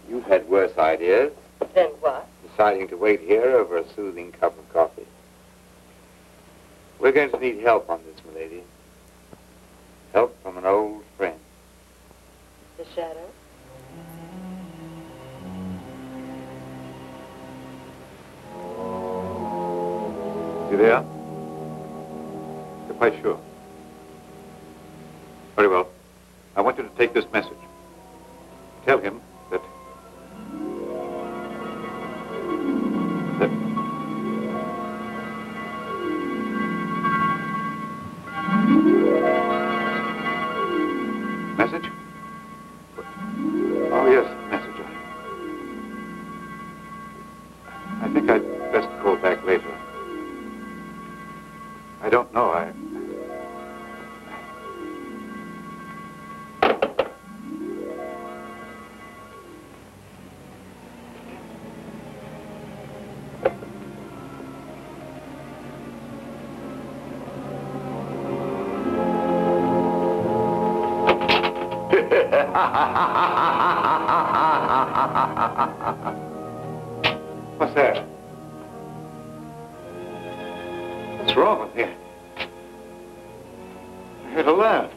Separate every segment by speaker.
Speaker 1: You've had worse ideas.
Speaker 2: Then what?
Speaker 1: Deciding to wait here over a soothing cup of coffee. We're going to need help on this, milady. Help from an old friend.
Speaker 2: The shadow?
Speaker 3: You there? You're quite sure? Very well. I want you to take this message. Tell him that... Message? Oh, yes, message. I think I'd best call back later. I don't know. What's that? What's wrong with you? I heard a laugh.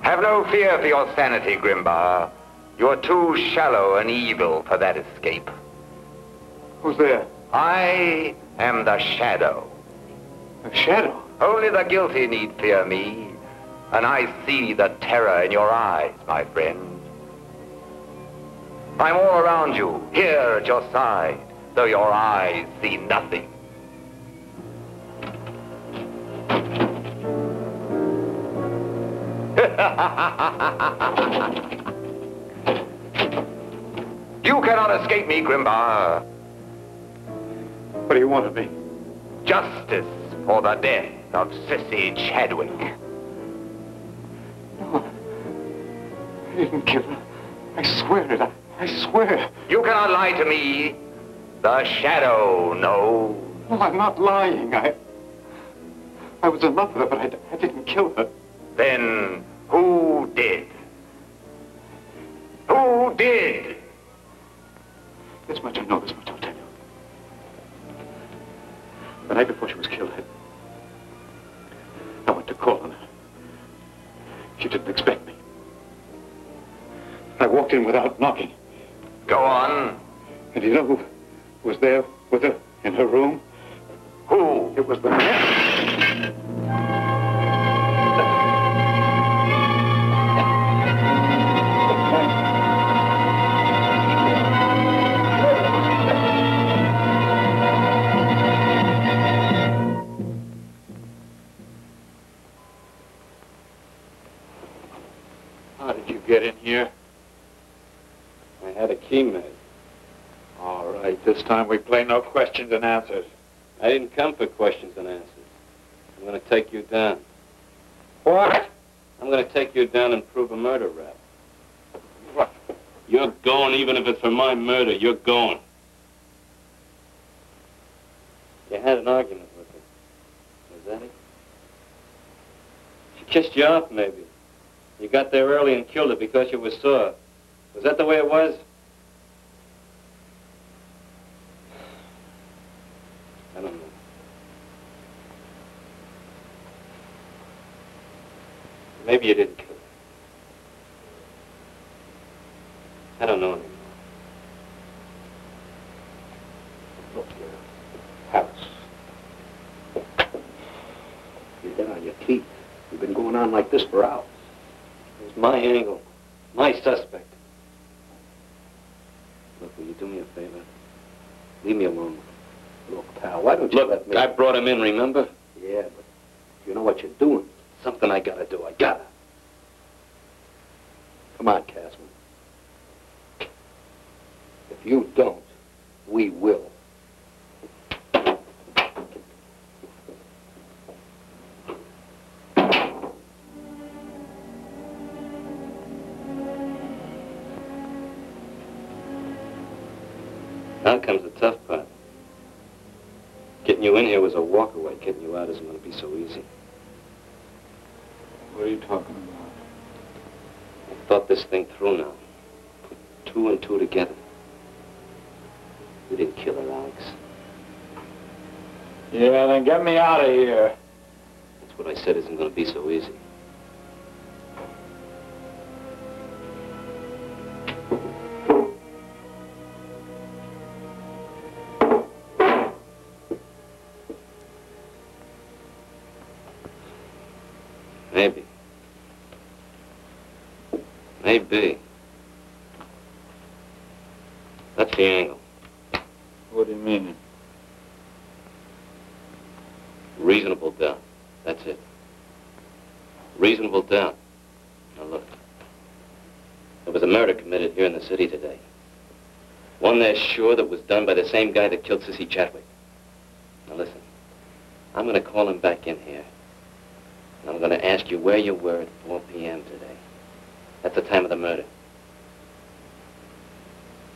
Speaker 1: Have no fear for your sanity, Grimbar. You're too shallow and evil for that escape.
Speaker 3: Who's there?
Speaker 1: I am the Shadow.
Speaker 3: The Shadow?
Speaker 1: Only the guilty need fear me, and I see the terror in your eyes, my friend. I'm all around you, here at your side, though your eyes see nothing. You cannot escape me, Grimbar.
Speaker 3: What do you want of me?
Speaker 1: Justice for the death of Sissy Chadwick.
Speaker 3: No, I didn't kill her. I swear it. I swear.
Speaker 1: You cannot lie to me. The Shadow knows.
Speaker 3: No, I'm not lying. I was in love with her, but I didn't kill her.
Speaker 1: Then who did? Who did?
Speaker 3: This much I know, this much I'll tell you. The night before she was killed, I went to call on her. She didn't expect me. I walked in without knocking.
Speaker 1: Go on.
Speaker 3: And you know who was there with her in her room?
Speaker 1: Who?
Speaker 3: It was the man. How did you get in here?
Speaker 4: I had a key made.
Speaker 3: All right, this time we play no questions and answers.
Speaker 4: I didn't come for questions and answers. I'm going to take you down.
Speaker 3: What?
Speaker 4: I'm going to take you down and prove a murder rap.
Speaker 3: What?
Speaker 4: You're going, even if it's for my murder. You're going. You had an argument with her. Was that it? She kissed you off, maybe. You got there early and killed her because you were sore. Was that the way it was? I don't know. Maybe you didn't kill her. I don't know anymore.
Speaker 3: Look here, Harris.
Speaker 5: You're down on your feet. You've been going on like this for hours.
Speaker 4: It was my angle. My suspect. Look, will you do me a favor? Leave me alone.
Speaker 5: Look, pal, why don't you let me...
Speaker 4: I brought him in, remember?
Speaker 5: Yeah, but you know what you're doing.
Speaker 4: Something I gotta do. I gotta.
Speaker 5: Come on, Casman. If you don't, we will.
Speaker 4: Now comes the tough part. Getting you in here was a walk-away. Getting you out isn't going to be so easy.
Speaker 3: What are you talking about?
Speaker 4: I've thought this thing through now. Put
Speaker 5: 2 and 2 together. You didn't kill her, Alex.
Speaker 3: Yeah, then get me out of here.
Speaker 5: That's what I said isn't going to be so easy.
Speaker 4: Maybe. Maybe. That's the angle.
Speaker 3: What do you mean?
Speaker 4: Reasonable doubt. That's it. Reasonable doubt. Now look. There was a murder committed here in the city today. One they're sure that was done by the same guy that killed Sissy Chadwick. Now listen. I'm going to call him back in here. And I'm going to ask you where you were at 4 p.m. today. That's the time of the murder.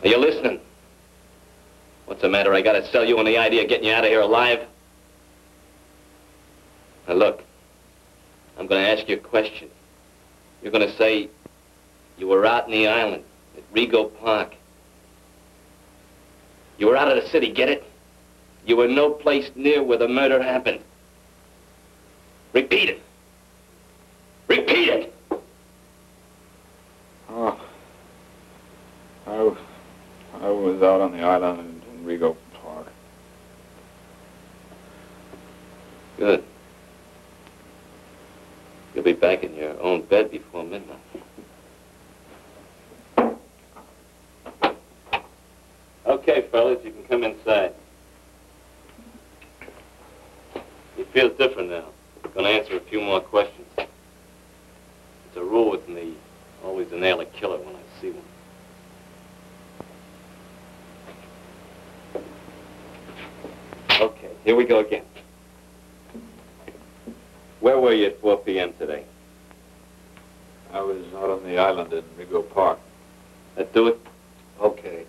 Speaker 4: Are you listening? What's the matter? I got to sell you on the idea of getting you out of here alive? Now look, I'm going to ask you a question. You're going to say you were out in the island at Rego Park. You were out of the city, get it? You were no place near where the murder happened. Repeat it. Repeat it!
Speaker 3: Oh. I was out on the island in Rego Park.
Speaker 4: Good. You'll be back in your own bed before midnight. Okay, fellas, you can come inside. He feels different now. I'm going to answer a few more questions. It's a rule with me, always to nail a killer when I see one. Okay, here we go again. Where were you at 4 p.m. today?
Speaker 3: I was out on the island in Rego Park.
Speaker 4: That do it?
Speaker 5: Okay.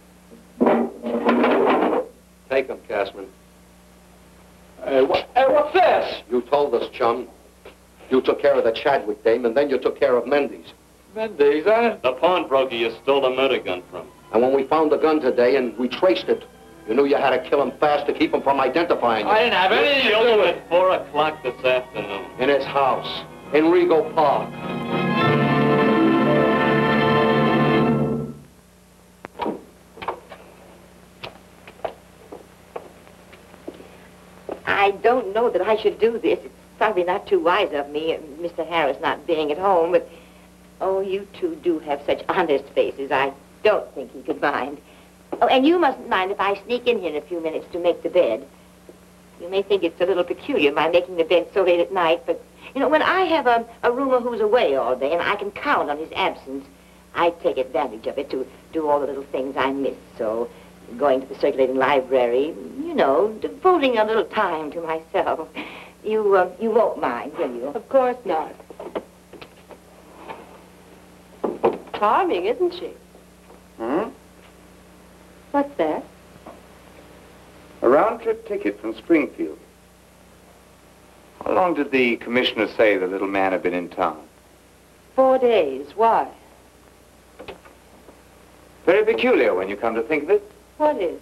Speaker 5: Take him, Cashman.
Speaker 3: Hey, what's this?
Speaker 5: You told us, chum. You took care of the Chadwick dame, and then you took care of Mendes.
Speaker 3: Mendes,
Speaker 4: The pawnbroker you stole the murder gun from.
Speaker 5: And when we found the gun today and we traced it, you knew you had to kill him fast to keep him from identifying you.
Speaker 3: I didn't have anything to
Speaker 4: Killed
Speaker 3: do
Speaker 4: him
Speaker 3: with it.
Speaker 4: at 4 o'clock this afternoon.
Speaker 5: In his house, in Rego Park.
Speaker 2: I don't know that I should do this. It's probably not too wise of me, Mr. Harris not being at home, but, oh, you two do have such honest faces. I don't think he could mind. Oh, and you mustn't mind if I sneak in here in a few minutes to make the bed. You may think it's a little peculiar, my making the bed so late at night, but, you know, when I have a roomer who's away all day and I can count on his absence, I take advantage of it to do all the little things I miss. So, going to the circulating library, you know, devoting a little time to myself. You won't mind, will you?
Speaker 6: Of course not. Charming, isn't she?
Speaker 1: Hmm?
Speaker 6: What's that?
Speaker 1: A round-trip ticket from Springfield. How long did the commissioner say the little man had been in town?
Speaker 6: 4 days. Why?
Speaker 1: Very peculiar when you come to think of it.
Speaker 6: What is?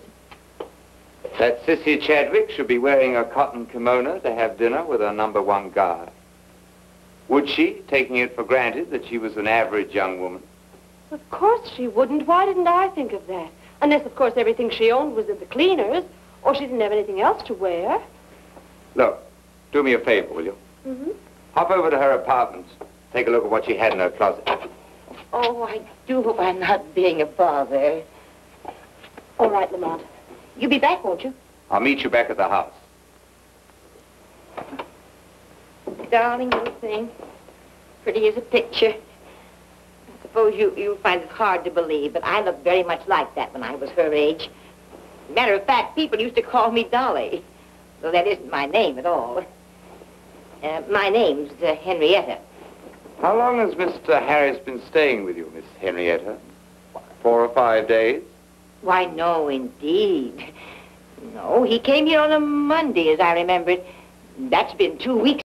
Speaker 1: That Sissy Chadwick should be wearing a cotton kimono to have dinner with her #1 guy. Would she, taking it for granted that she was an average young woman?
Speaker 6: Of course she wouldn't. Why didn't I think of that? Unless, of course, everything she owned was in the cleaners, or she didn't have anything else to wear.
Speaker 1: Look, do me a favor, will you?
Speaker 6: Mm-hmm.
Speaker 1: Hop over to her apartment. Take a look at what she had in her closet.
Speaker 2: Oh, I do hope I'm not being a bother.
Speaker 6: All right, Lamont.
Speaker 2: You'll be back, won't you?
Speaker 1: I'll meet you back at the house.
Speaker 2: Darling little thing. Pretty as a picture. I suppose you'll find it hard to believe, but I looked very much like that when I was her age. Matter of fact, people used to call me Dolly, though that isn't my name at all. My name's Henrietta.
Speaker 1: How long has Mr. Harris been staying with you, Miss Henrietta? 4 or 5 days?
Speaker 2: Why, no, indeed. No, he came here on a Monday, as I remember it. That's been 2 weeks.